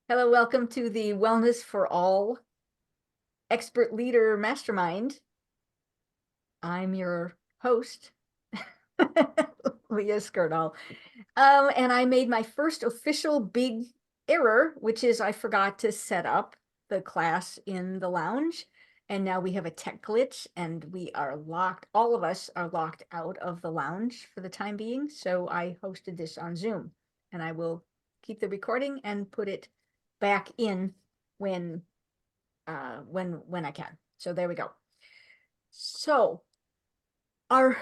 Hello, welcome to the Wellness for All Expert Leader Mastermind. I'm your host, Leah Skirdahl. And I made my first official big error, which is I forgot to set up the class in the lounge. And now we have a tech glitch and we are locked. All of us are locked out of the lounge for the time being. So I hosted this on Zoom and I will keep the recording and put it back in when I can. So there we go. So our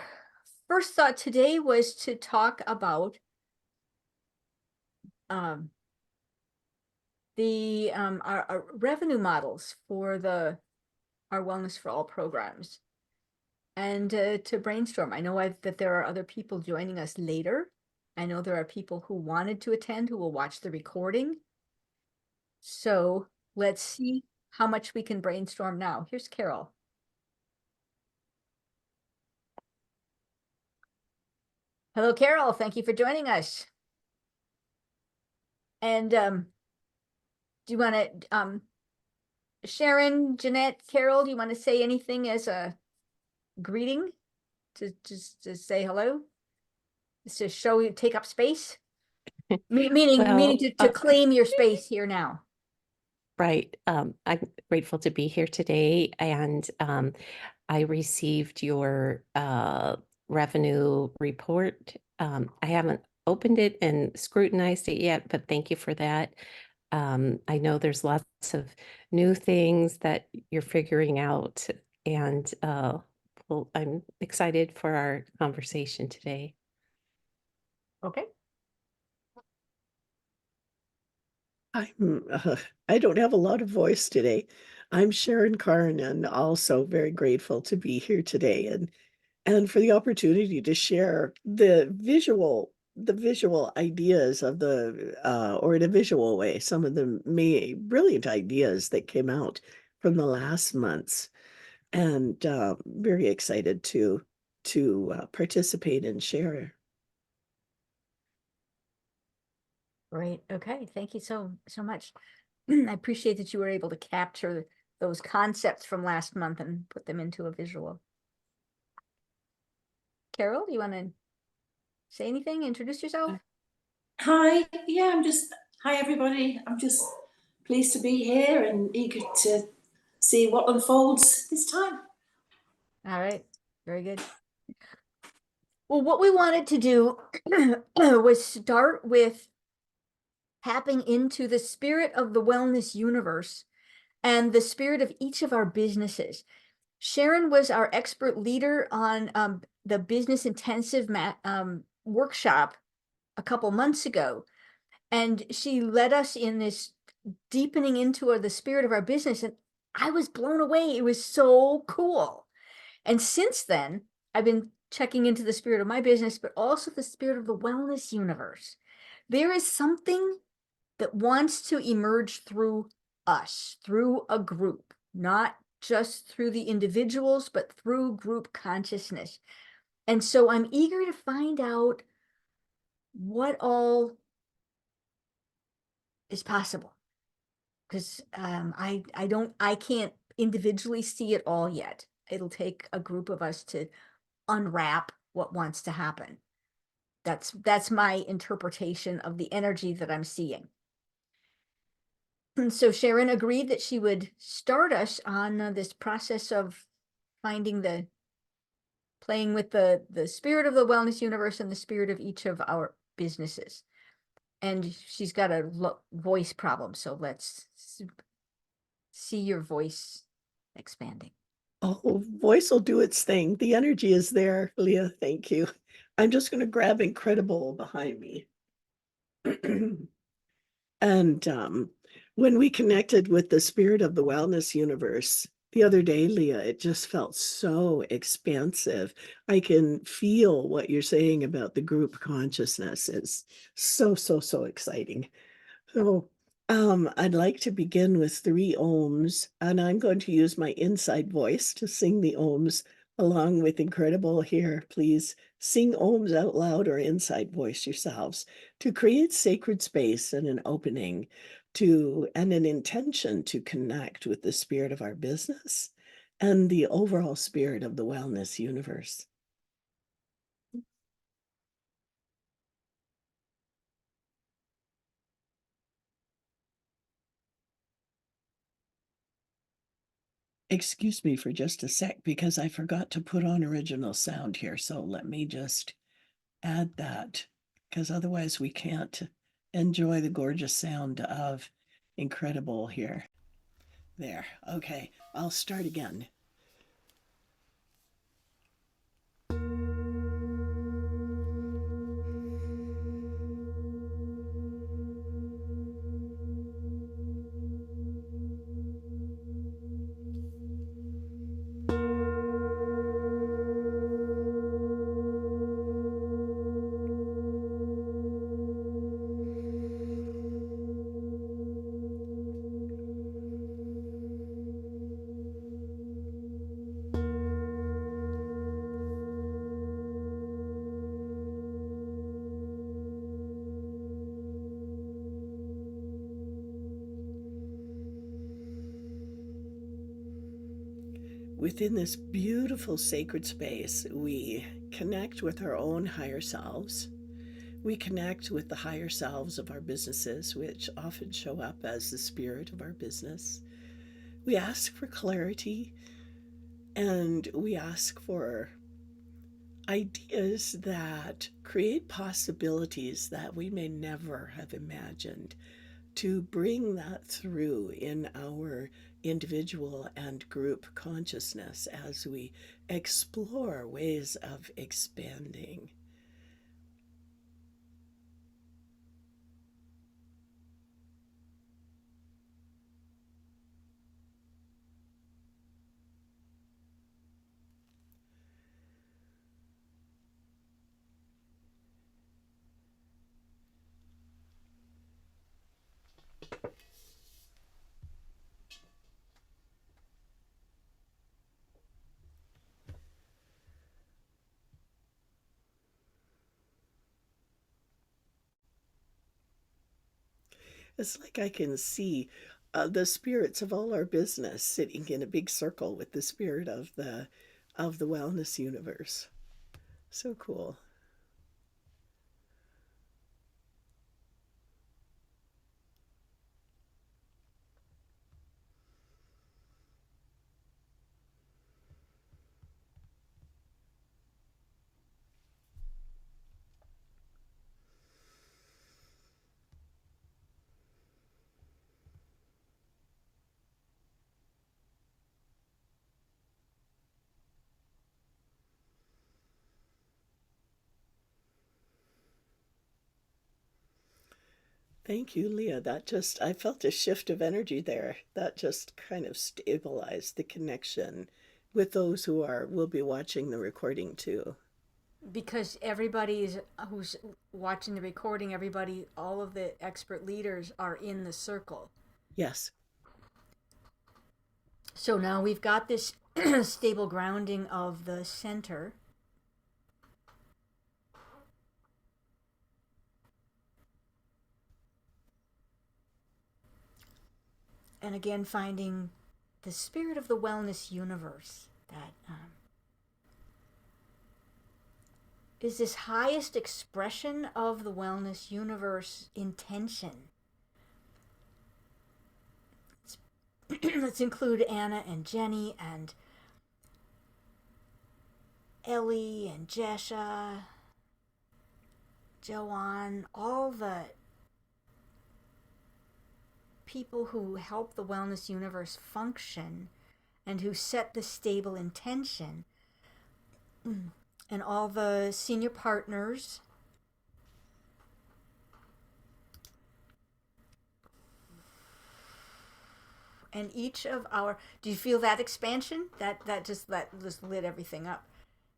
first thought today was to talk about our revenue models for our Wellness for All programs, and to brainstorm. I know that there are other people joining us later. I know there are people who wanted to attend who will watch the recording. So let's see how much we can brainstorm now. Here's Carol. Hello, Carol. Thank you for joining us. And do you want to, Sharon, Jeanette, Carol, do you want to say anything as a greeting to just to say hello? Just to show you, take up space? Meaning to claim your space here now. Right. I'm grateful to be here today, and I received your revenue report. I haven't opened it and scrutinized it yet, but thank you for that. I know there's lots of new things that you're figuring out, and well, I'm excited for our conversation today. Okay. I don't have a lot of voice today. I'm Sharon Carne, and also very grateful to be here today and for the opportunity to share the visual ideas of or in a visual way, some of the brilliant ideas that came out from the last months, and very excited to participate and share. Great. Okay. Thank you so much. I appreciate that you were able to capture those concepts from last month and put them into a visual. Carol, do you want to say anything? Introduce yourself? Hi. Yeah, hi everybody. I'm just pleased to be here and eager to see what unfolds this time. All right. Very good. Well, what we wanted to do was start with tapping into the spirit of the wellness universe and the spirit of each of our businesses. Sharon was our expert leader on the business intensive workshop a couple months ago. And she led us in this deepening into the spirit of our business. And I was blown away. It was so cool. And since then, I've been checking into the spirit of my business, but also the spirit of the wellness universe. There is something that wants to emerge through us, through a group, not just through the individuals, but through group consciousness. And so I'm eager to find out what all is possible, because I can't individually see it all yet. It'll take a group of us to unwrap what wants to happen. That's my interpretation of the energy that I'm seeing. And so Sharon agreed that she would start us on this process of playing with the spirit of the wellness universe and the spirit of each of our businesses. And she's got a voice problem, so let's see your voice expanding. Oh, voice will do its thing. The energy is there, Leah. Thank you. I'm just going to grab Incredible behind me. And when we connected with the spirit of the wellness universe the other day, Leah, it just felt so expansive. I can feel what you're saying about the group consciousness. It's so exciting. So I'd like to begin with 3 ohms, and I'm going to use my inside voice to sing the ohms along with Incredible here, please sing ohms out loud or inside voice yourselves to create sacred space and an opening to and an intention to connect with the spirit of our business and the overall spirit of the wellness universe. Excuse me for just a sec because I forgot to put on original sound here. So let me just add that because otherwise we can't enjoy the gorgeous sound of Incredible here. There. Okay, I'll start again. Within this beautiful sacred space, we connect with our own higher selves. We connect with the higher selves of our businesses, which often show up as the spirit of our business. We ask for clarity and we ask for ideas that create possibilities that we may never have imagined, to bring that through in our individual and group consciousness as we explore ways of expanding. It's like I can see the spirits of all our business sitting in a big circle with the spirit of the wellness universe. So cool. Thank you, Leah. I felt a shift of energy there. That just kind of stabilized the connection with those will be watching the recording too. Because who's watching the recording, all of the expert leaders are in the circle. Yes. So now we've got this stable grounding of the center. And again, finding the spirit of the wellness universe that is this highest expression of the wellness universe intention. Let's include Anna and Jenny and Ellie and Jesha, Joanne, all the people who help the wellness universe function and who set the stable intention, and all the senior partners. And each of our, do you feel that expansion? That just lit everything up,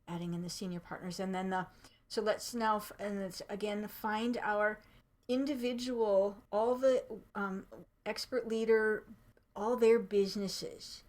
adding in the senior partners. And then so let's now, and let's again find our individual, all the expert leader, all their businesses.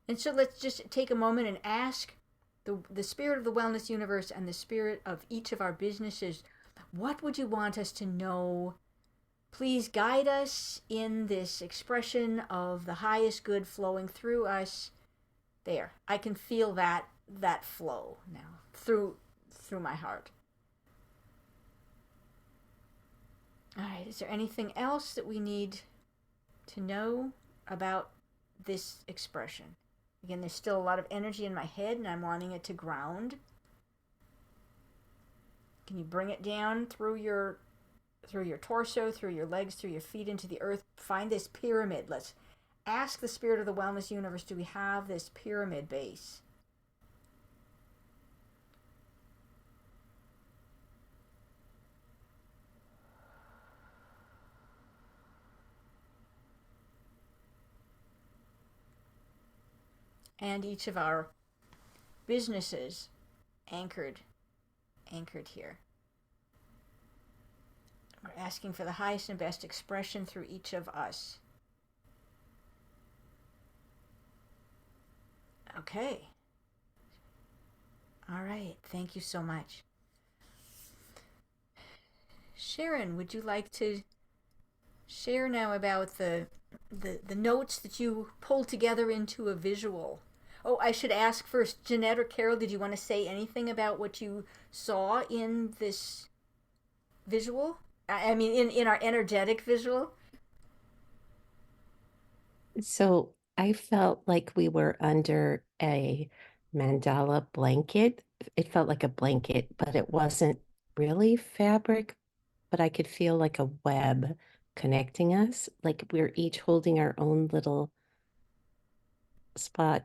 And so let's just take a moment and ask the spirit of the wellness universe and the spirit of each of our businesses, what would you want us to know? Please guide us in this expression of the highest good flowing through us. There, I can feel that flow now through my heart. All right, is there anything else that we need to know about this expression? Again, there's still a lot of energy in my head and I'm wanting it to ground. Can you bring it down through your torso, through your legs, through your feet into the earth? Find this pyramid. Let's ask the spirit of the wellness universe, do we have this pyramid base? And each of our businesses anchored here. We're asking for the highest and best expression through each of us. Okay. All right. Thank you so much. Sharon, would you like to share now about the notes that you pulled together into a visual? Oh, I should ask first, Jeanette or Carol, did you want to say anything about what you saw in this visual? I mean, in our energetic visual? So I felt like we were under a mandala blanket. It felt like a blanket, but it wasn't really fabric, but I could feel like a web connecting us. Like we're each holding our own little spot.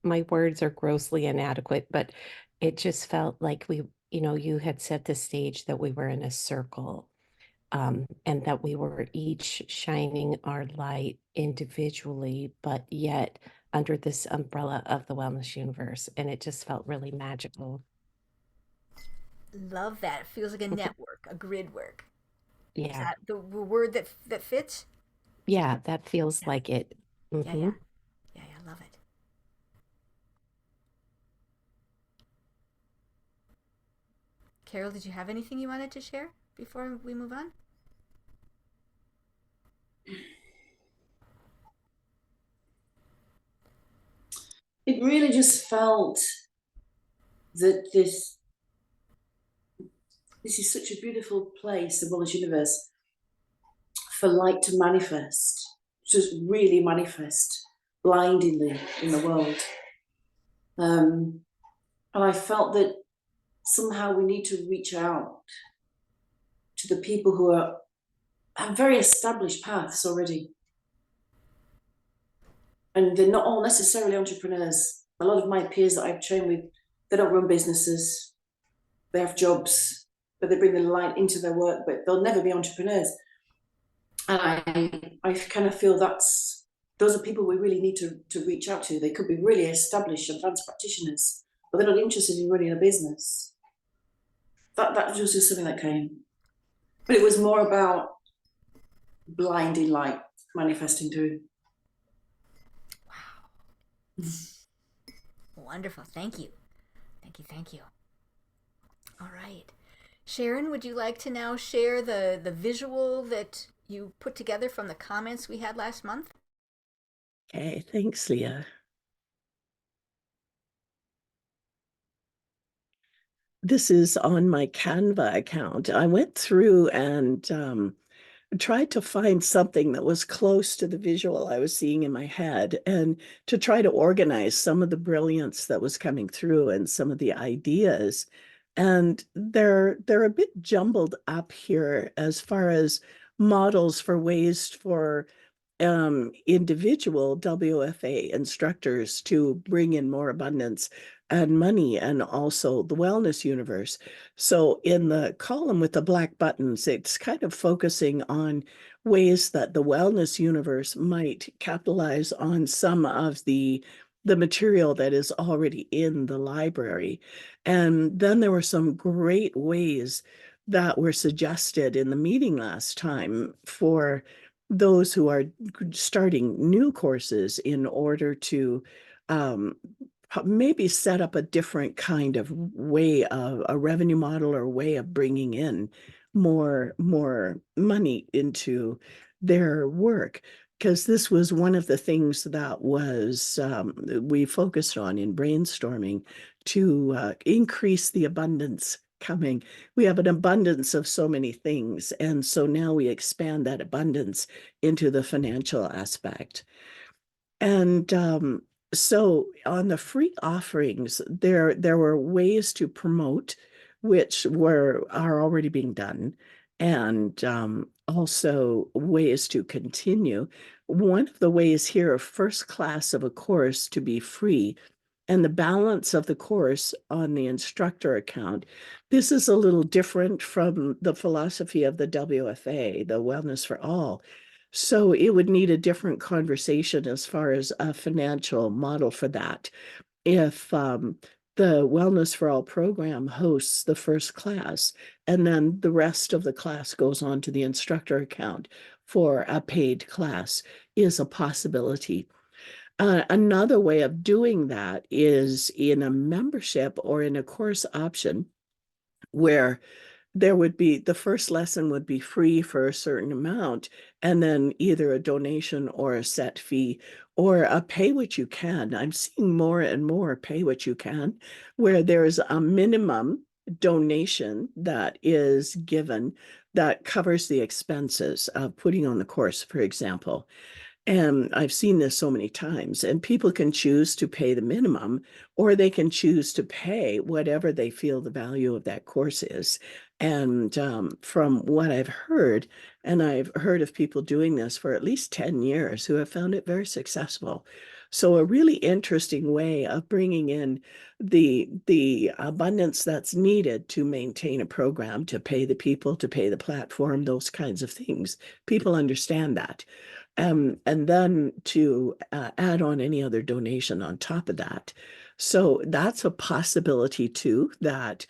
My words are grossly inadequate, but it just felt like you had set the stage that we were in a circle, and that we were each shining our light individually, but yet under this umbrella of the wellness universe. And it just felt really magical. Love that. It feels like a network, a grid work. Is Yeah. that the word that fits? Yeah, that feels like it. Yeah, yeah. Yeah, yeah, love it. Carol, did you have anything you wanted to share before we move on? It really just felt that this is such a beautiful place, the wellness universe, for light to manifest, just really manifest blindingly in the world. And I felt that somehow we need to reach out to the people who have very established paths already. And they're not all necessarily entrepreneurs. A lot of my peers that I've trained with, they don't run businesses, they have jobs, but they bring the light into their work, but they'll never be entrepreneurs. And I kind of feel those are people we really need to reach out to. They could be really established advanced practitioners, but they're not interested in running a business. That was just something that came. But it was more about blinding light manifesting through. Wow. Wonderful. Thank you. Thank you. Thank you. All right. Sharon, would you like to now share the visual that you put together from the comments we had last month? Okay, thanks, Leah. This is on my Canva account. I went through and tried to find something that was close to the visual I was seeing in my head, and to try to organize some of the brilliance that was coming through and some of the ideas. And they're a bit jumbled up here as far as models for ways for individual WFA instructors to bring in more abundance and money, and also the wellness universe. So in the column with the black buttons, it's kind of focusing on ways that the wellness universe might capitalize on some of the material that is already in the library. And then there were some great ways that were suggested in the meeting last time for those who are starting new courses in order to maybe set up a different kind of way of a revenue model or way of bringing in more money into their work. Because this was one of the things that was we focused on in brainstorming to increase the abundance coming. We have an abundance of so many things, and so now we expand that abundance into the financial aspect. And so on the free offerings, there were ways to promote, which are already being done, and also ways to continue. One of the ways here, a first class of a course to be free, and the balance of the course on the instructor account. This is a little different from the philosophy of the WFA, the Wellness for All. So it would need a different conversation as far as a financial model for that. If the Wellness for All program hosts the first class, and then the rest of the class goes on to the instructor account for a paid class, is a possibility. Another way of doing that is in a membership or in a course option where there would be the first lesson would be free for a certain amount, and then either a donation or a set fee or a pay what you can. I'm seeing more and more pay what you can, where there's a minimum donation that is given that covers the expenses of putting on the course, for example. And I've seen this so many times, and people can choose to pay the minimum, or they can choose to pay whatever they feel the value of that course is. And from what I've heard, and I've heard of people doing this for at least 10 years who have found it very successful. So a really interesting way of bringing in the abundance that's needed to maintain a program, to pay the people, to pay the platform, those kinds of things. People understand that. And then to add on any other donation on top of that. So that's a possibility too that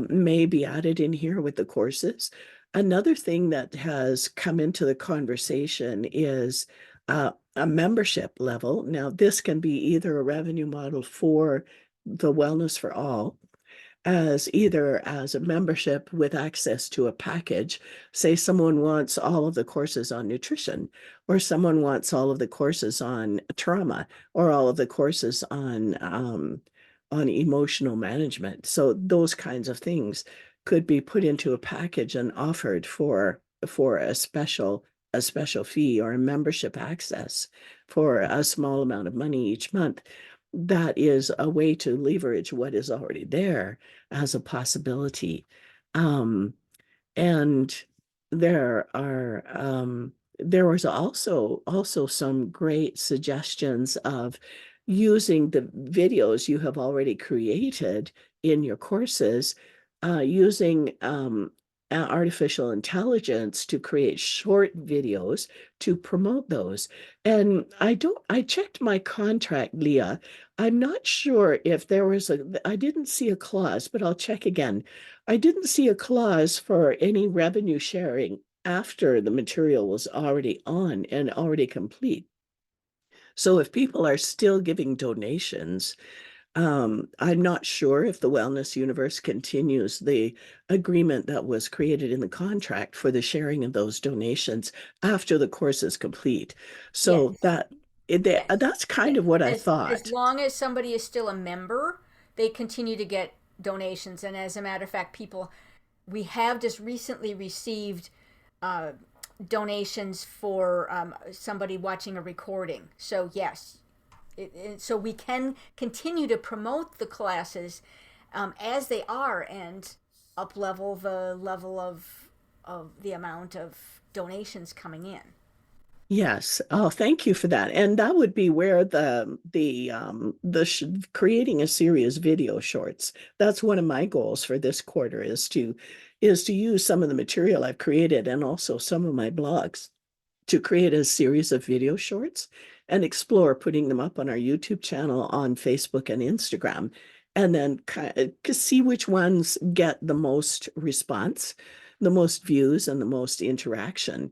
may be added in here with the courses. Another thing that has come into the conversation is a membership level. Now, this can be either a revenue model for the Wellness for All, as either as a membership with access to a package. Say someone wants all of the courses on nutrition, or someone wants all of the courses on trauma, or all of the courses on emotional management. So those kinds of things could be put into a package and offered for a special fee or a membership access for a small amount of money each month. That is a way to leverage what is already there as a possibility. And there was also some great suggestions of using the videos you have already created in your courses, using artificial intelligence to create short videos to promote those. And I checked my contract, Leah. I'm not sure if there was I didn't see a clause, but I'll check again. I didn't see a clause for any revenue sharing after the material was already on and already complete. So if people are still giving donations, I'm not sure if the Wellness Universe continues the agreement that was created in the contract for the sharing of those donations after the course is complete. So Yes. Yes. that's kind of what I As thought. long as somebody is still a member, they continue to get donations. And as a matter of fact, we have just recently received uh, donations for somebody watching a recording. So yes, so we can continue to promote the classes as they are and up level the level of the amount of donations coming in. Yes. Oh, thank you for that. And that would be where creating a series video shorts. That's one of my goals for this quarter is to use some of the material I've created and also some of my blogs to create a series of video shorts and explore putting them up on our YouTube channel, on Facebook and Instagram, and then kind of see which ones get the most response, the most views, and the most interaction.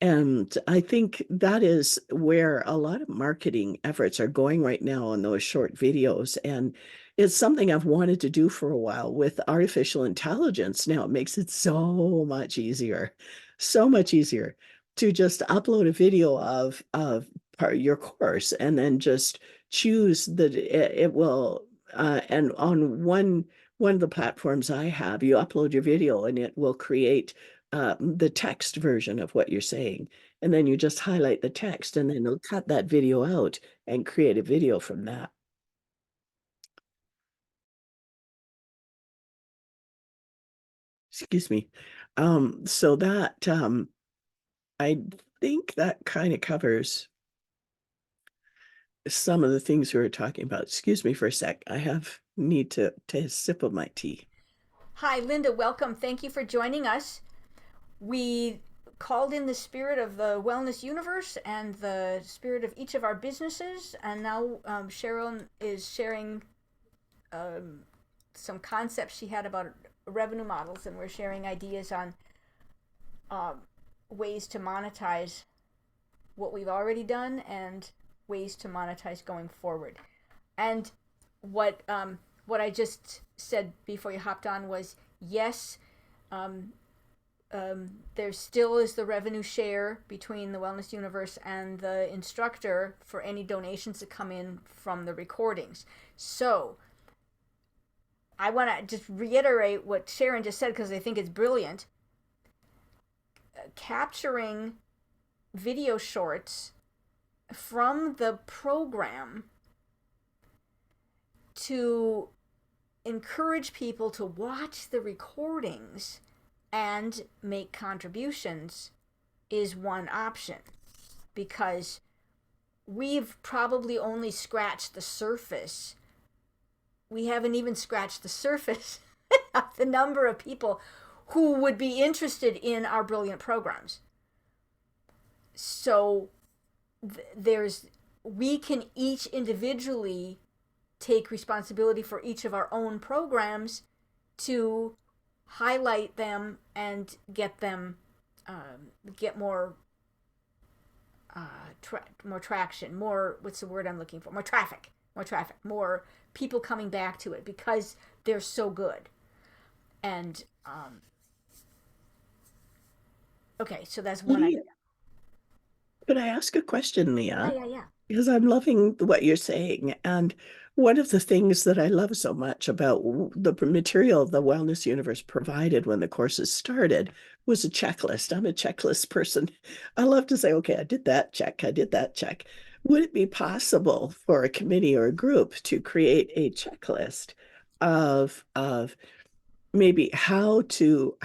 And I think that is where a lot of marketing efforts are going right now on those short videos. And it's something I've wanted to do for a while. With artificial intelligence now, it makes it so much easier to just upload a video of part of your course and then just choose that it will and on one of the platforms I have, you upload your video and it will create the text version of what you're saying. And then you just highlight the text and then it'll cut that video out and create a video from that. Excuse me. So that I think that kind of covers some of the things we were talking about. Excuse me for a sec. I need to take a sip of my tea. Hi, Linda. Welcome. Thank you for joining us. We called in the spirit of the wellness universe and the spirit of each of our businesses, and now Sharon is sharing some concepts she had about revenue models, and we're sharing ideas on ways to monetize what we've already done and ways to monetize going forward. And what I just said before you hopped on was, yes, there still is the revenue share between the Wellness Universe and the instructor for any donations that come in from the recordings. So I want to just reiterate what Sharon just said because I think it's brilliant. Capturing video shorts from the program to encourage people to watch the recordings and make contributions is one option, because we've probably only scratched the surface. We haven't even scratched the surface of the number of people who would be interested in our brilliant programs. So we can each individually take responsibility for each of our own programs to highlight them and get them get more traction, what's the word I'm looking for, more traffic, more people coming back to it because they're so good. And okay, so that's one idea. Could I ask a question, Leah? Yeah. Because I'm loving what you're saying. And one of the things that I love so much about the material the Wellness Universe provided when the courses started was a checklist. I'm a checklist person. I love to say, okay, I did that check. I did that check. Would it be possible for a committee or a group to create a checklist of maybe how to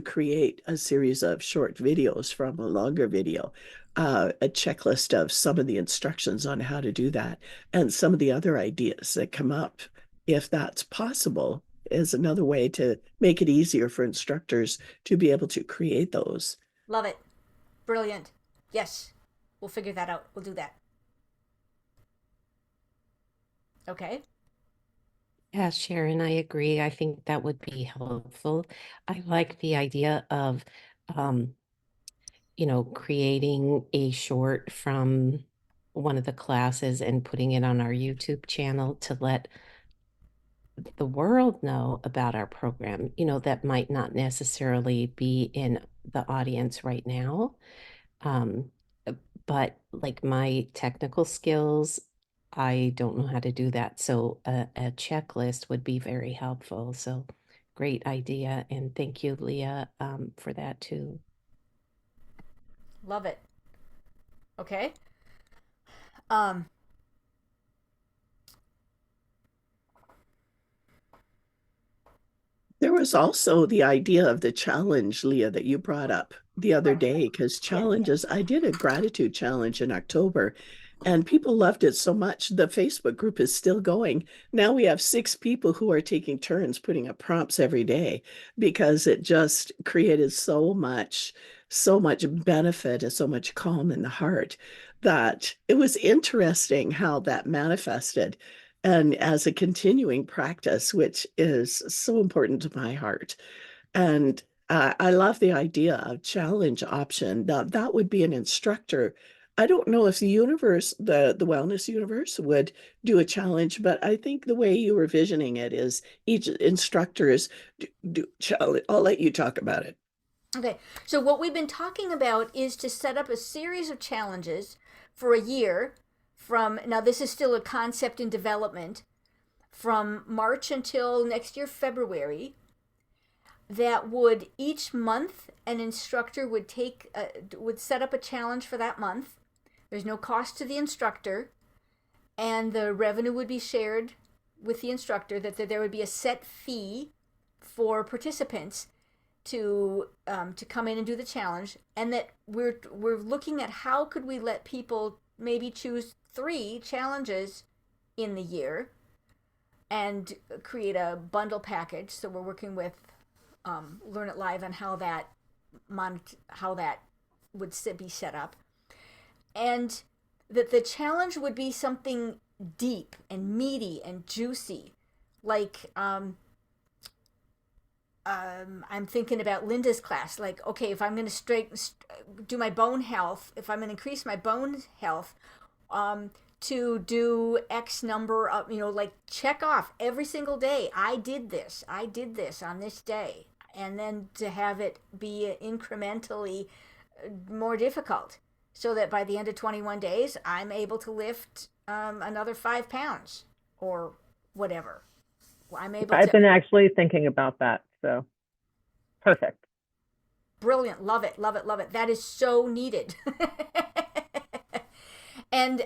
create a series of short videos from a longer video, a checklist of some of the instructions on how to do that, and some of the other ideas that come up, if that's possible, is another way to make it easier for instructors to be able to create those. Love it. Brilliant. Yes, we'll figure that out. We'll do that. Okay. Yeah, Sharon, I agree. I think that would be helpful. I like the idea of, creating a short from one of the classes and putting it on our YouTube channel to let the world know about our program, that might not necessarily be in the audience right now. But like my technical skills, I don't know how to do that. So a checklist would be very helpful. So great idea. And thank you, Leah, for that too. Love it. Okay. There was also the idea of the challenge, Leah, that you brought up the other day, because challenges, I did a gratitude challenge in October and people loved it so much. The Facebook group is still going. Now we have 6 people who are taking turns putting up prompts every day because it just created so much benefit and so much calm in the heart that it was interesting how that manifested, and as a continuing practice, which is so important to my heart. And I love the idea of challenge option. Now, that would be an instructor. I don't know if the universe, the wellness universe would do a challenge, but I think the way you were visioning it is each instructors do challenge. I'll let you talk about it. Okay, so what we've been talking about is to set up a series of challenges for a year from, now this is still a concept in development, from March until next year, February, that would each month an instructor would would set up a challenge for that month. There's no cost to the instructor, and the revenue would be shared with the instructor, that there would be a set fee for participants to come in and do the challenge, and that we're looking at how could we let people maybe choose 3 challenges in the year and create a bundle package. So we're working with Learn It Live on how that would be set up, and that the challenge would be something deep and meaty and juicy, like I'm thinking about Linda's class. Like, okay, if I'm going to do my bone health, if I'm going to increase my bone health, to do X number of, like check off every single day. I did this on this day. And then to have it be incrementally more difficult, so that by the end of 21 days, I'm able to lift another 5 pounds or whatever. I've been actually thinking about that. So perfect. Brilliant. Love it. Love it. Love it. That is so needed. And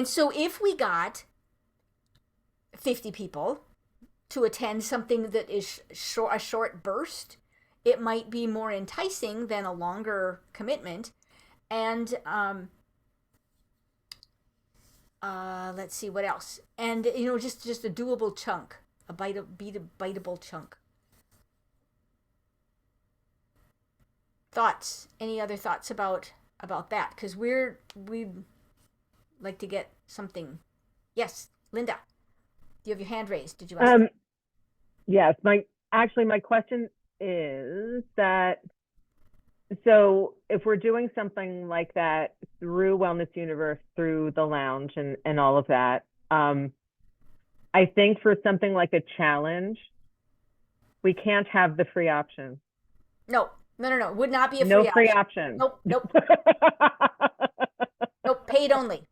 so if we got 50 people to attend something that is a short burst, it might be more enticing than a longer commitment. And let's see what else. And just a doable chunk, a biteable chunk. Thoughts? Any other thoughts about that? Because we'd like to get something. Yes, Linda, do you have your hand raised? Did you ask? Yes, my question is that, so if we're doing something like that through Wellness Universe, through the lounge and all of that, I think for something like a challenge, we can't have the free option. No. Would not be a no free option. Nope. Nope, paid only.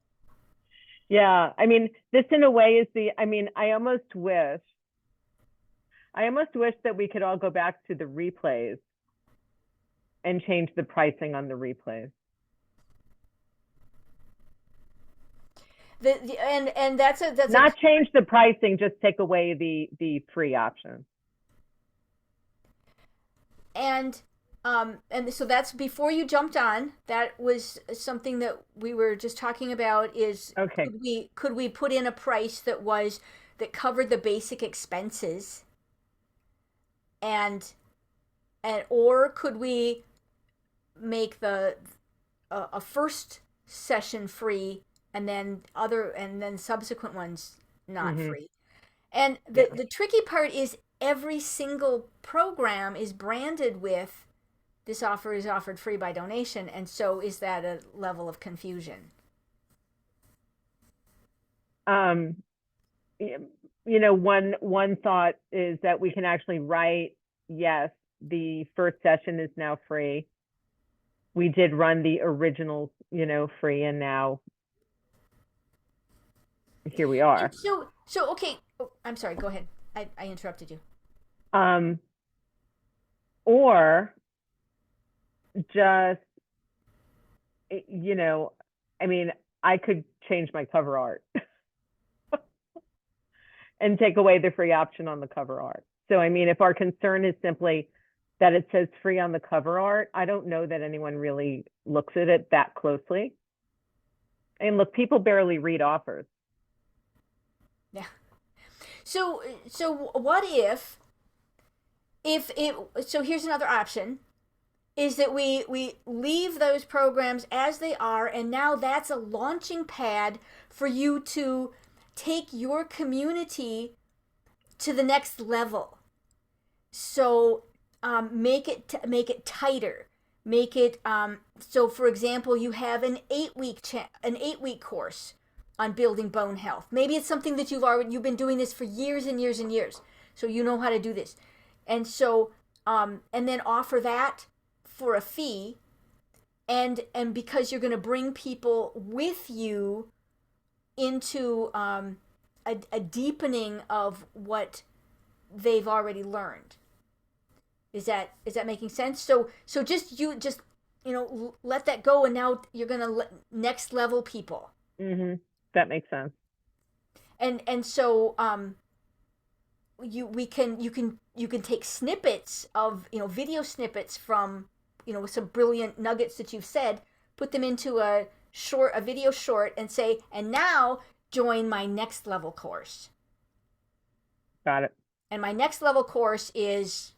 Yeah, I mean, this in a way is I almost wish that we could all go back to the replays and change the pricing on the replays. And that's not change the pricing, just take away the free option. And so that's before you jumped on. That was something that we were just talking about. Is okay? Could we put in a price that covered the basic expenses, or could we make a first session free and then subsequent ones not free? And the tricky part is every single program is branded with, this offer is offered free by donation, and so is that a level of confusion? One thought is that we can actually write, yes, the first session is now free. We did run the original, free, and now here we are. So okay. Oh, I'm sorry. Go ahead. I interrupted you. Or just, I could change my cover art and take away the free option on the cover art. So, if our concern is simply that it says free on the cover art, I don't know that anyone really looks at it that closely. And look, people barely read offers. Yeah. So what if so here's another option, is that we leave those programs as they are, and now that's a launching pad for you to take your community to the next level. So make it tighter. Make it so. For example, you have an 8-week course on building bone health. Maybe it's something that you've been doing this for years and years and years, so you know how to do this. And so and then offer that for a fee, and because you're going to bring people with you into a deepening of what they've already learned. Is that making sense? So just let that go, and now you're gonna next level people. That makes sense. And so you can take snippets of video snippets from some brilliant nuggets that you've said, put them into a video short, and say, and now join my next level course. Got it. And my next level course is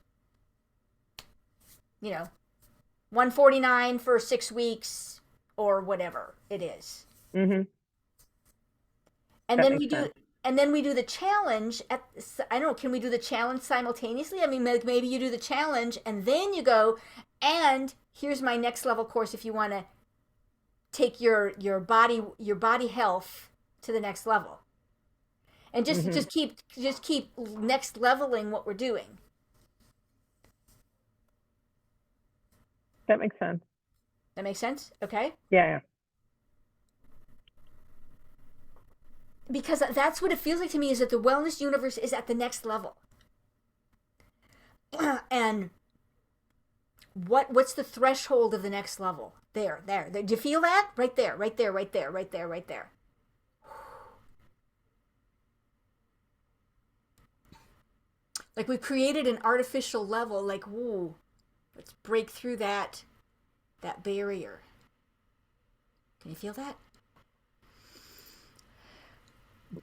$149 for 6 weeks or whatever it is. Mm-hmm. And then we do the challenge I don't know, can we do the challenge simultaneously? I mean, maybe you do the challenge and then you go, and here's my next level course if you want to take your body health to the next level. And just keep next leveling what we're doing. That makes sense. That makes sense? Okay. Yeah. Because that's what it feels like to me, is that the wellness universe is at the next level. And what's the threshold of the next level? There. Do you feel that? Right there. Like we've created an artificial level, like, whoa, let's break through that barrier. Can you feel that?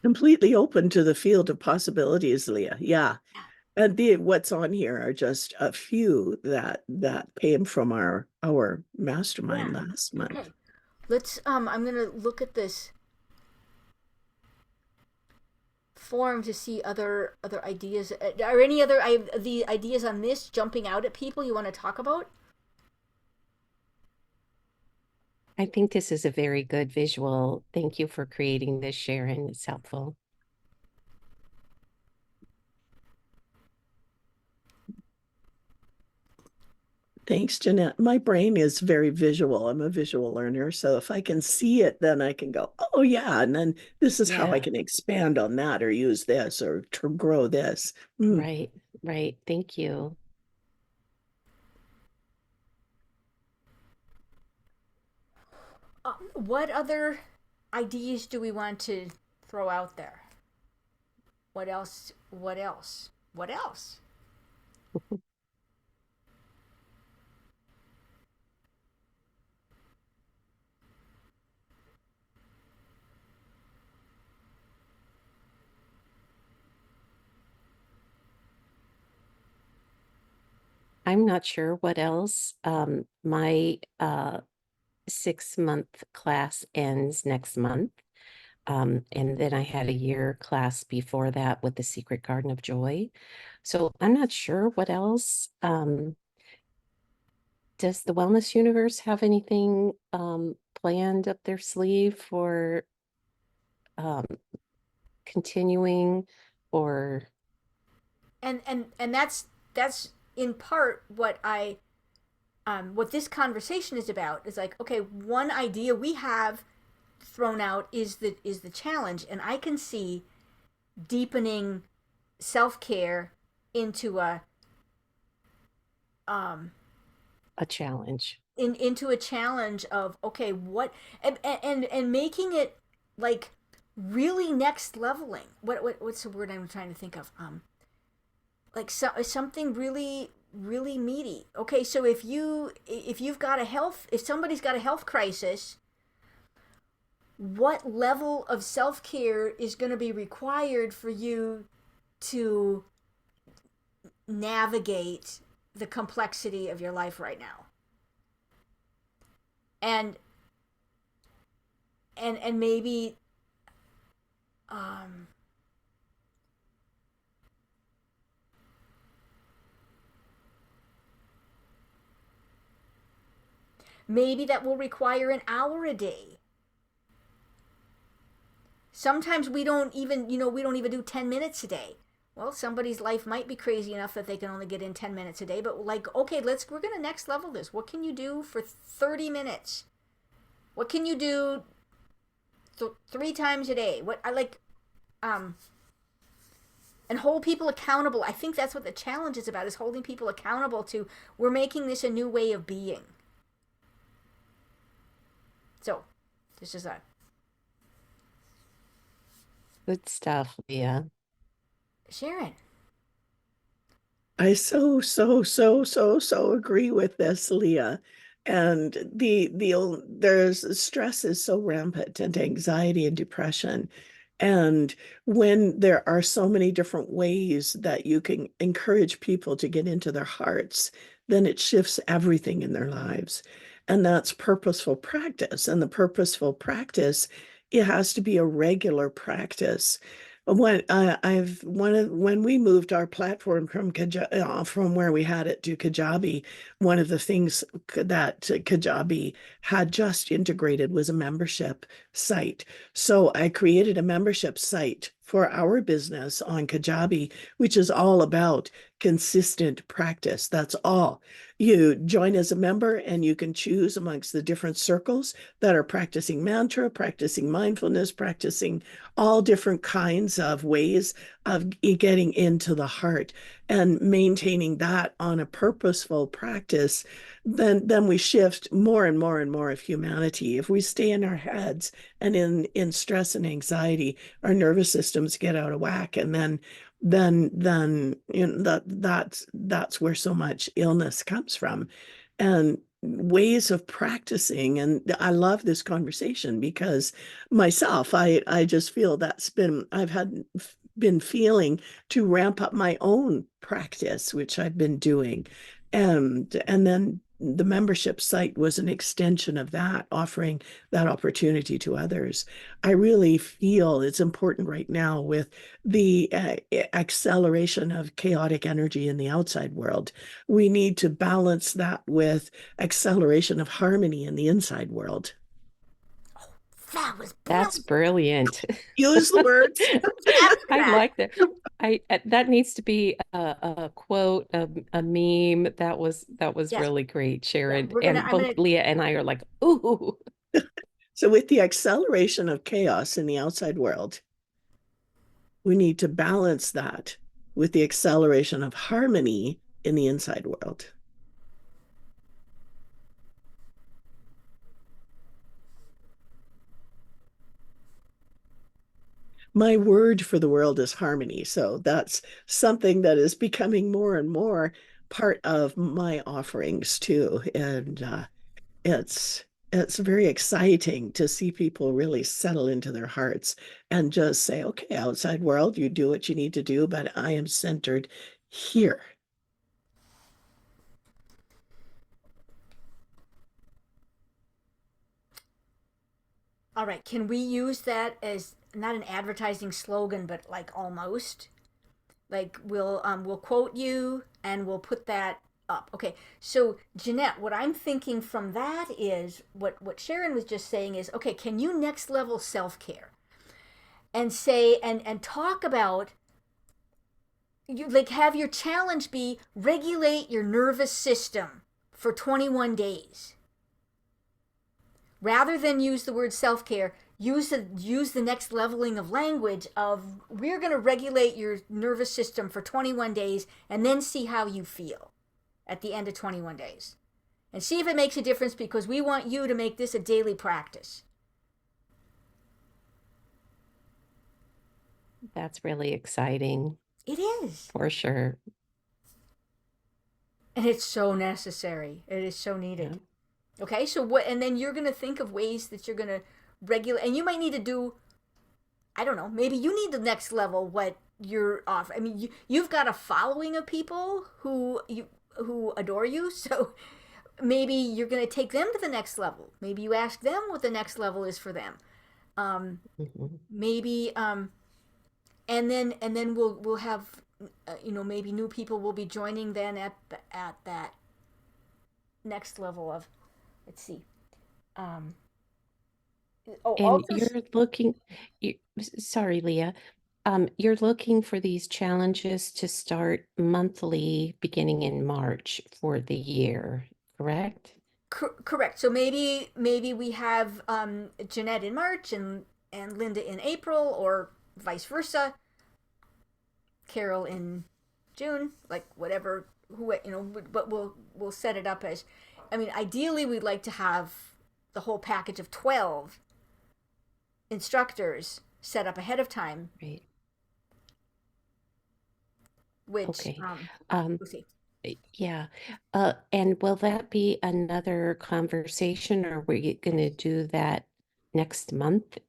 Completely open to the field of possibilities, Leah. Yeah. And what's on here are just a few that came from our mastermind last month. Okay. Let's I'm gonna look at this form to see other ideas. Are any other the ideas on this jumping out at people you want to talk about? I think this is a very good visual. Thank you for creating this, Sharon. It's helpful. Thanks, Jeanette. My brain is very visual. I'm a visual learner. So if I can see it, then I can go, oh, yeah. And then this is how I can expand on that, or use this, or to grow this. Right. Thank you. What other ideas do we want to throw out there? What else? I'm not sure what else. My 6-month class ends next month. And then I had a year class before that with the Secret Garden of Joy. So I'm not sure what else. Does the Wellness Universe have anything planned up their sleeve for continuing, or? And that's in part what what this conversation is about. Is like, okay, one idea we have thrown out is the challenge, and I can see deepening self-care into a challenge. Into a challenge of, okay, what, and making it like really next leveling. What's the word I'm trying to think of? Like something really meaty. Okay, so if somebody's got a health crisis, what level of self-care is going to be required for you to navigate the complexity of your life right now? And maybe Maybe that will require an hour a day. Sometimes we don't even do 10 minutes a day. Well, somebody's life might be crazy enough that they can only get in 10 minutes a day, but like, okay, we're going to next level this. What can you do for 30 minutes? What can you do 3 times a day? What I like, and hold people accountable. I think that's what the challenge is about, is holding people accountable to, we're making this a new way of being. So, this is a Good stuff, Leah. Sharon. I so agree with this, Leah. And there's stress is so rampant, and anxiety and depression. And when there are so many different ways that you can encourage people to get into their hearts, then it shifts everything in their lives. And that's purposeful practice. And the purposeful practice, it has to be a regular practice. When we moved our platform from where we had it to Kajabi, one of the things that Kajabi had just integrated was a membership site. So I created a membership site for our business on Kajabi, which is all about consistent practice. That's all. You join as a member and you can choose amongst the different circles that are practicing mantra, practicing mindfulness, practicing all different kinds of ways of getting into the heart and maintaining that on a purposeful practice. Then we shift more and more and more of humanity. If we stay in our heads and in stress and anxiety, our nervous systems get out of whack, and then that's where so much illness comes from. And ways of practicing, and I love this conversation because myself, I just feel I've been feeling to ramp up my own practice, which I've been doing. And then the membership site was an extension of that, offering that opportunity to others. I really feel it's important right now with the acceleration of chaotic energy in the outside world. We need to balance that with acceleration of harmony in the inside world. That was That's brilliant. brilliant. Use the words. I like that. That needs to be a quote, a meme. That was Yeah. really great, Sharon. we're gonna- And I'm both gonna- Leah and I are like, ooh. So with the acceleration of chaos in the outside world, we need to balance that with the acceleration of harmony in the inside world. My word for the world is harmony. So that's something that is becoming more and more part of my offerings too. And it's very exciting to see people really settle into their hearts and just say, okay, outside world, you do what you need to do, but I am centered here. All right, can we use that as not an advertising slogan, but like almost? Like we'll quote you and we'll put that up. Okay. So Jeanette, what I'm thinking from that is what Sharon was just saying is, okay, can you next level self-care and say and talk about, you like, have your challenge be regulate your nervous system for 21 days. Rather than use the word self-care, use the next leveling of language of, we're going to regulate your nervous system for 21 days and then see how you feel at the end of 21 days. And see if it makes a difference, because we want you to make this a daily practice. That's really exciting It is. for sure. And it's so necessary. It is so needed. Yeah. Okay, so what, and then you're going to think of ways that you're going to regulate, and you might need to do, I don't know, maybe you need the next level what you're off. I mean, you've got a following of people who adore you, so maybe you're going to take them to the next level. Maybe you ask them what the next level is for them. Mhm. Maybe and then we'll have maybe new people will be joining then at that next level of let's see. Oh, And also, you're looking, sorry, Leah, you're looking for these challenges to start monthly beginning in March for the year, correct? correct. So maybe we have Jeanette in March and Linda in April, or vice versa. Carol in June, like whatever, who, but we'll set it up as, I mean, ideally we'd like to have the whole package of 12 instructors set up ahead of time, Right. which Okay. we'll see. Yeah. And will that be another conversation, or were you going to do that next month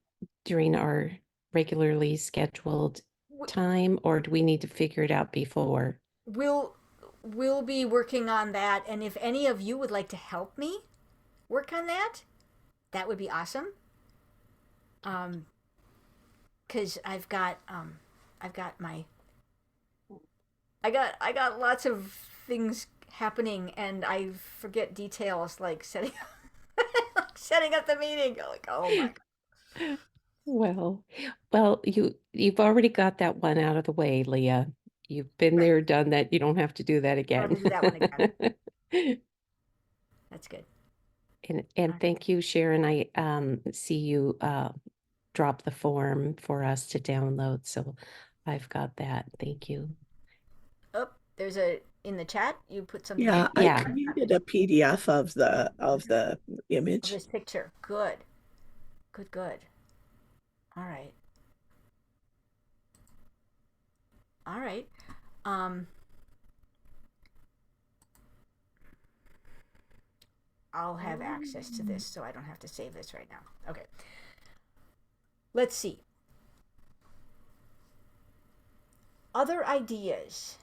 during our regularly scheduled time, or do we need to figure it out before? We'll be working on that, and if any of you would like to help me work on that, that would be awesome. Because I've got my I got lots of things happening, and I forget details like setting setting up the meeting. Like, oh my god. Well, you've already got that one out of the way, Leah. You've been Right. there, done that. You don't have to do that I'll have to again. do that one again. That's good. And thank you, Sharon. I see you drop the form for us to download, so I've got that. Thank you. Oh, there's a in the chat. You put something. Yeah, I Yeah. created a PDF of the Of image. this picture. Good. Good. All right. All right. I'll have access to this, so I don't have to save this right now. Okay. Let's see. Other ideas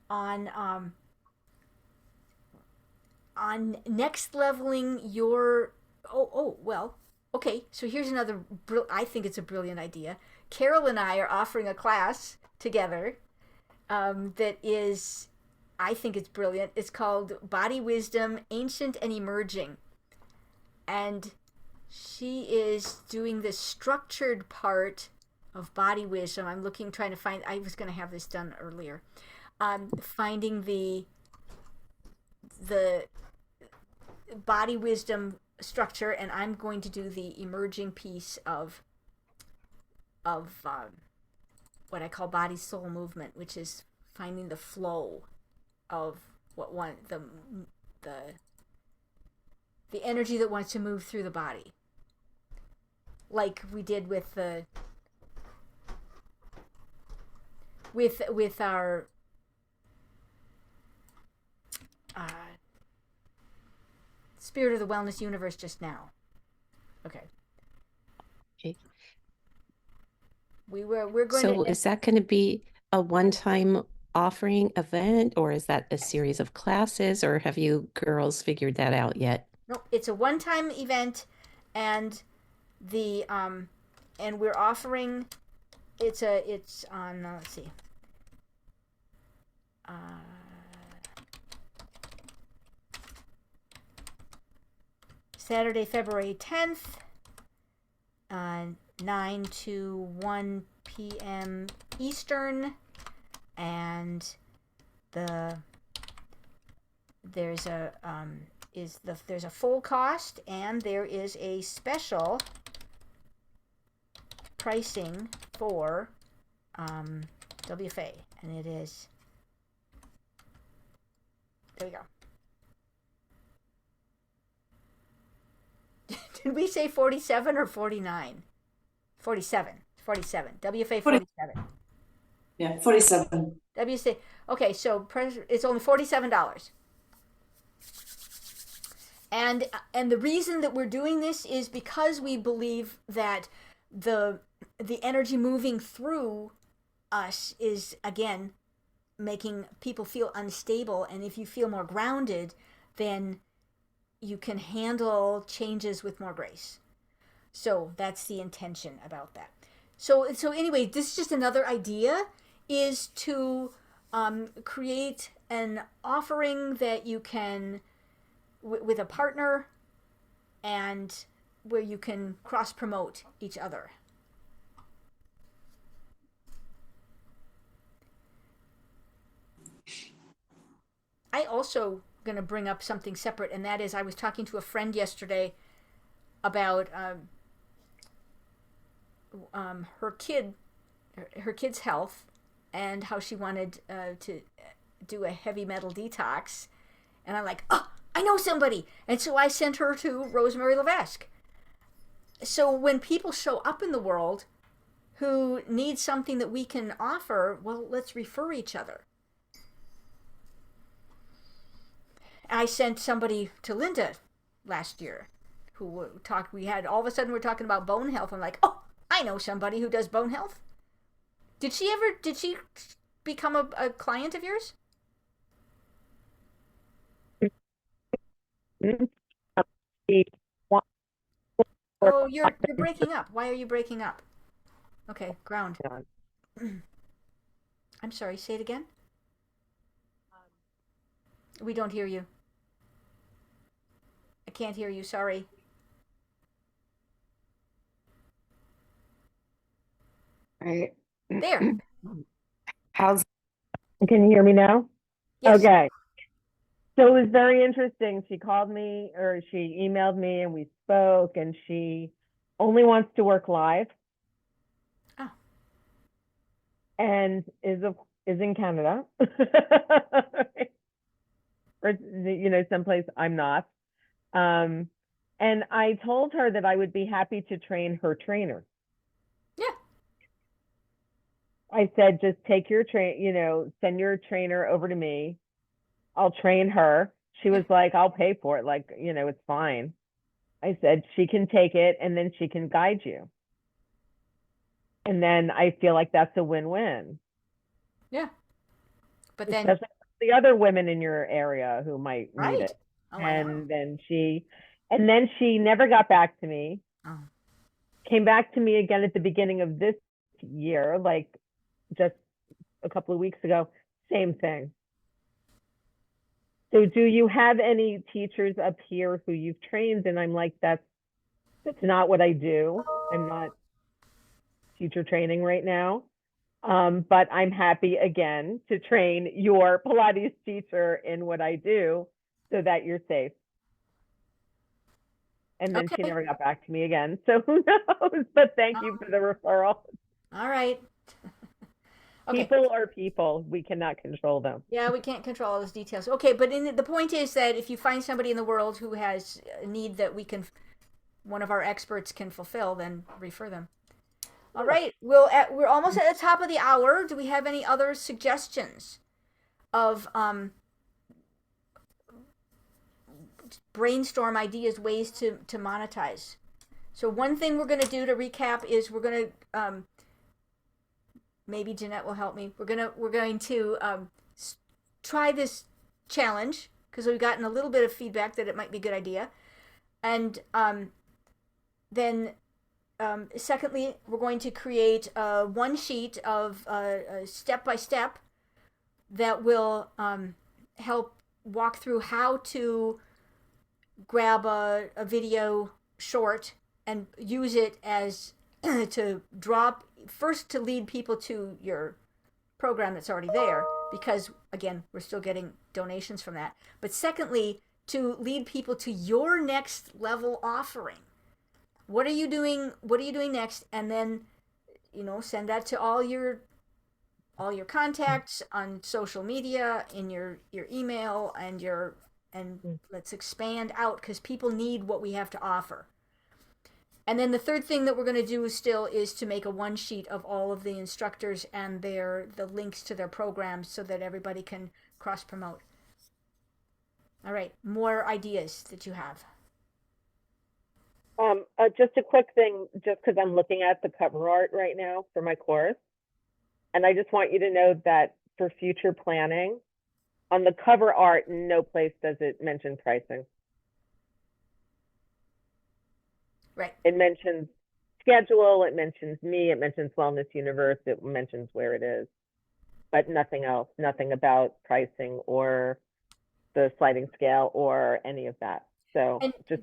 on next leveling your well, okay, so here's another I think it's a brilliant idea. Carol and I are offering a class together that is, I think it's brilliant. It's called Body Wisdom Ancient and Emerging, and she is doing the structured part of body wisdom. I'm trying to find, I was going to have this done earlier, finding the body wisdom structure, and I'm going to do the emerging piece of what I call body soul movement, which is finding the flow of the energy that wants to move through the body, like we did with the with our Spirit of the Wellness Universe just now. Okay. Okay. We're going So to. is that going to be a one-time offering event, or is that a series of classes, or have you girls figured that out yet? No, it's a one-time event, and the and we're offering. It's on. Let's see. Saturday, February 10th, 9 to 1 p.m. Eastern, and there's a there's a full cost, and there is a special pricing for WFA, and it is, there we go. Did we say 47 or 49? 47. WFA 47. Yeah, 47. WFA. Okay, so it's only $47. And the reason that we're doing this is because we believe that the energy moving through us is, again, making people feel unstable, and if you feel more grounded, then you can handle changes with more grace. So that's the intention about that. So anyway, this is just another idea, is to create an offering that you can, with a partner, and where you can cross promote each other. I also going to bring up something separate, and that is I was talking to a friend yesterday about her kid's health and how she wanted to do a heavy metal detox, and I'm like, oh, I know somebody, and so I sent her to Rosemary Levesque. So when people show up in the world who need something that we can offer, well, let's refer each other. I sent somebody to Linda last year who talked, we had, all of a sudden we're talking about bone health. I'm like, oh, I know somebody who does bone health. Did she become a client of yours? Oh, you're breaking up. Why are you breaking up? Okay, ground. I'm sorry, say it again. We don't hear you. I can't hear you, sorry. Right. There. How's Can you hear me now? Yes. Okay. So it was very interesting. She called me, or she emailed me, and we spoke, and she only wants to work live. Oh. And is in Canada. Or, someplace I'm not. And I told her that I would be happy to train her trainer. Yeah. I said, just take your send your trainer over to me. I'll train her. She was like, I'll pay for it. Like, it's fine. I said, she can take it and then she can guide you. And then I feel like that's a win-win. Yeah. But then, especially the other women in your area who might need right. it. Oh, And then she never got back to me. Oh. Came back to me again at the beginning of this year, like just a couple of weeks ago, same thing. So do you have any teachers up here who you've trained? And I'm like, that's not what I do. I'm not teacher training right now. But I'm happy again to train your Pilates teacher in what I do so that you're safe. And then she never got back to me again. So who knows? But thank you for the referral. All right. Okay. People are people. We cannot control them. Yeah, we can't control all those details. Okay, but the point is that if you find somebody in the world who has a need that one of our experts can fulfill, then refer them. All right. We're almost at the top of the hour. Do we have any other suggestions of brainstorm ideas, ways to monetize? So one thing we're going to do to recap is we're going to maybe Jeanette will help me. We're going to try this challenge because we've gotten a little bit of feedback that it might be a good idea, and then secondly, we're going to create one sheet of step by step that will help walk through how to grab a video short and use it as to lead people to your program that's already there, because again, we're still getting donations from that. But secondly, to lead people to your next level offering. What are you doing next? And then, send that to all your contacts on social media, in your email, and let's expand out, because people need what we have to offer. And then the third thing that we're going to do still is to make a one sheet of all of the instructors and the links to their programs so that everybody can cross promote. All right, more ideas that you have. Just a quick thing, just because I'm looking at the cover art right now for my course. And I just want you to know that for future planning, on the cover art, no place does it mention pricing. Right. It mentions schedule, it mentions me, it mentions Wellness Universe, it mentions where it is, but nothing else, nothing about pricing or the sliding scale or any of that. So just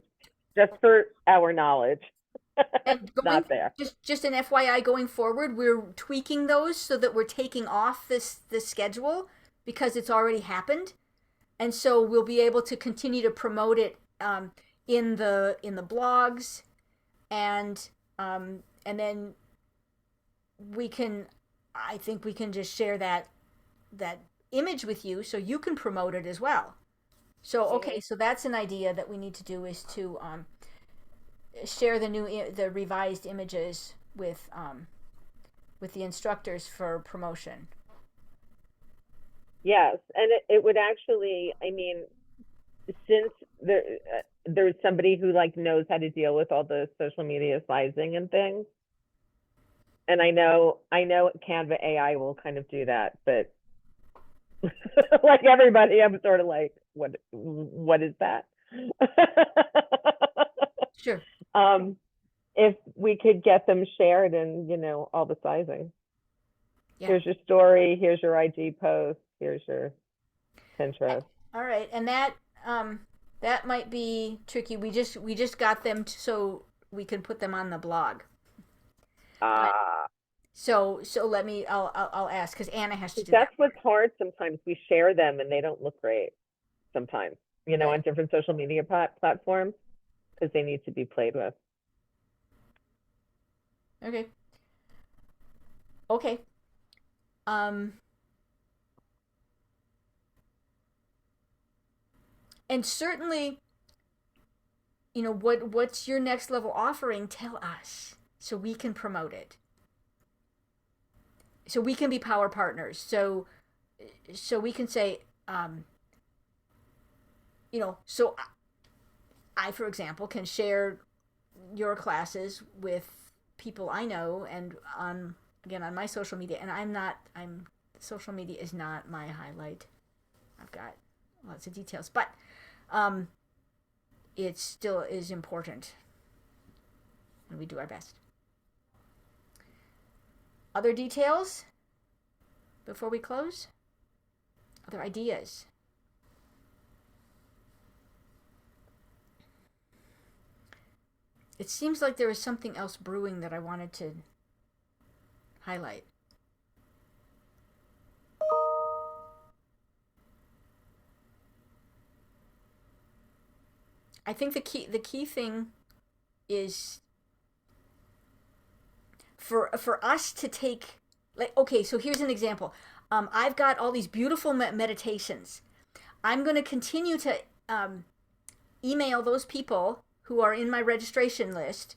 just for our knowledge. And Not there. just an FYI going forward, we're tweaking those so that we're taking off this schedule because it's already happened, and so we'll be able to continue to promote it in the blogs, and then I think we can just share that image with you so you can promote it as well. So okay, so that's an idea that we need to do, is to share the revised images with the instructors for promotion. Yes, and it would actually, I mean, since there's somebody who like knows how to deal with all the social media sizing and things, and I know Canva AI will kind of do that, but like everybody, I'm sort of like, what is that? Sure. If we could get them shared and, you know, all the sizing. Yeah. Here's your story, here's your IG post, here's your Pinterest. All right, and that might be tricky. We just got them so we can put them on the blog. So let me. I'll ask, because Anna has to do That's that. what's hard sometimes. We share them and they don't look great sometimes, you know, Right. on different social media platforms, because they need to be played with. Okay. Okay. And certainly, you know, what's your next level offering? Tell us so we can promote it. So we can be power partners. So we can say, you know, so I, for example, can share your classes with people I know, and on my social media. And social media is not my highlight. I've got lots of details, but it still is important, and we do our best. Other details before we close? Other ideas? It seems like there was something else brewing that I wanted to highlight. I think the key thing is for us to take, like, okay, so here's an example. I've got all these beautiful meditations. I'm going to continue to email those people who are in my registration list,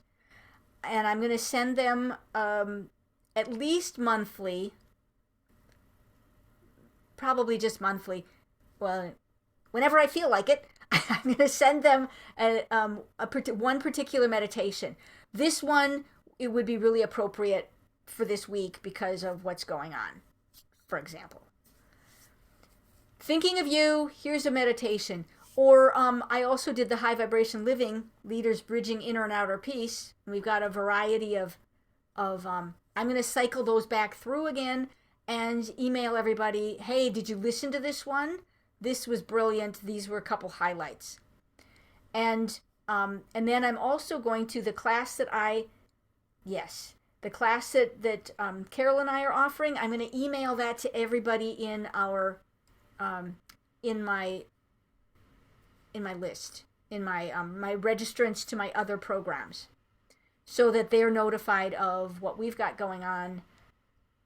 and I'm going to send them at least monthly, probably just monthly. Well, whenever I feel like it, I'm going to send them one particular meditation. This one, it would be really appropriate for this week because of what's going on, for example. Thinking of you, here's a meditation. Or I also did the High Vibration Living, Leaders Bridging Inner and Outer Peace. And we've got a variety of I'm going to cycle those back through again and email everybody, hey, did you listen to this one? This was brilliant. These were a couple highlights. And then I'm also going to the class that Carol and I are offering. I'm going to email that to everybody in our in my list, in my my registrants to my other programs, so that they're notified of what we've got going on.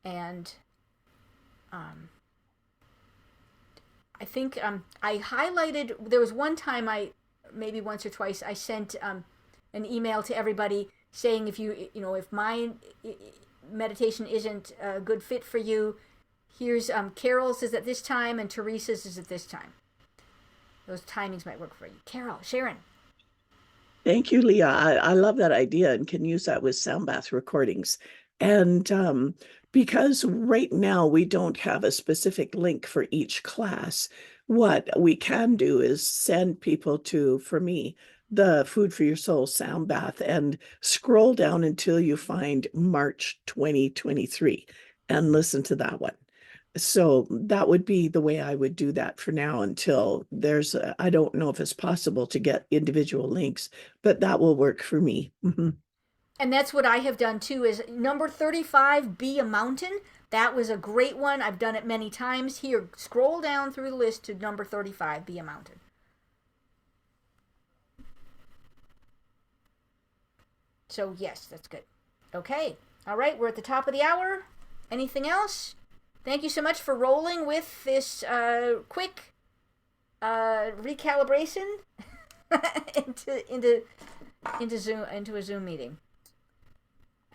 And I think I highlighted, there was one time maybe once or twice, I sent an email to everybody saying, if my meditation isn't a good fit for you, here's Carol's is at this time and Teresa's is at this time. Those timings might work for you. Carol, Sharon. Thank you, Leah. I love that idea and can use that with sound bath recordings. And because right now we don't have a specific link for each class, what we can do is send people to, for me, the Food for Your Soul sound bath, and scroll down until you find March 2023 and listen to that one. So that would be the way I would do that for now until I don't know if it's possible to get individual links, but that will work for me. Mhm. And that's what I have done too, is number 35, Be a Mountain. That was a great one. I've done it many times. Here, scroll down through the list to number 35, Be a Mountain. So yes, that's good. Okay. All right, we're at the top of the hour. Anything else? Thank you so much for rolling with this quick recalibration into a Zoom meeting.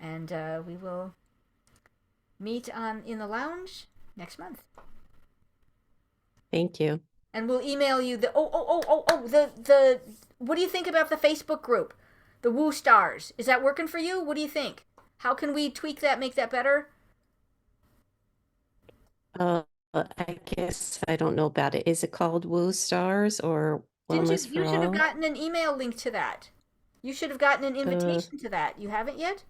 And we will meet in the lounge next month. Thank you. And we'll email you the what do you think about the Facebook group? The Woo Stars. Is that working for you? What do you think? How can we tweak that, make that better? I guess I don't know about it. Is it called Woo Stars or Wellness for You should have All? gotten an email link to that. You should have gotten an invitation to that. You haven't yet?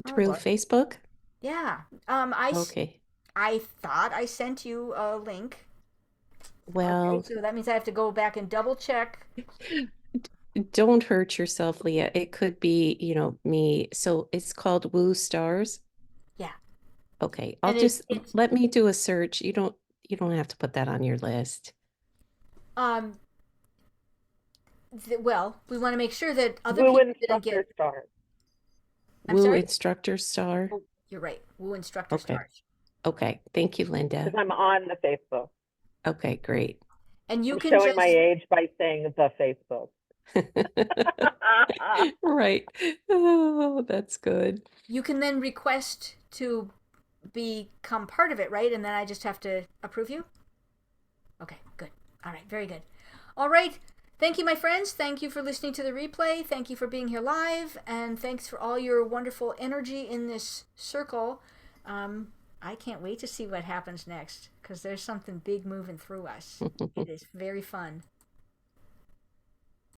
Oh, Through Lord. Facebook? Yeah. Okay. I thought I sent you a link. Well, Okay, so that means I have to go back and double check. don't hurt yourself, Leah. It could be, me. So it's called Woo Stars. Yeah. Okay. I'll And just it's let me do a search. You don't have to put that on your list. well, we want to make sure that other Woo people didn't instructor get. stars. I'm Woo sorry? Instructor Star. You're right. Woo Instructor Okay. Stars. Okay. Thank you, Linda. Because I'm on the Facebook. Okay, great. And you I'm can showing my just age by saying the Facebook. Right. Oh, that's good. you can then request to become part of it, right? And then I just have to approve you? Okay, good. All right, very good. All right. Thank you, my friends. Thank you for listening to the replay. Thank you for being here live. And thanks for all your wonderful energy in this circle. I can't wait to see what happens next because there's something big moving through us. It is very fun.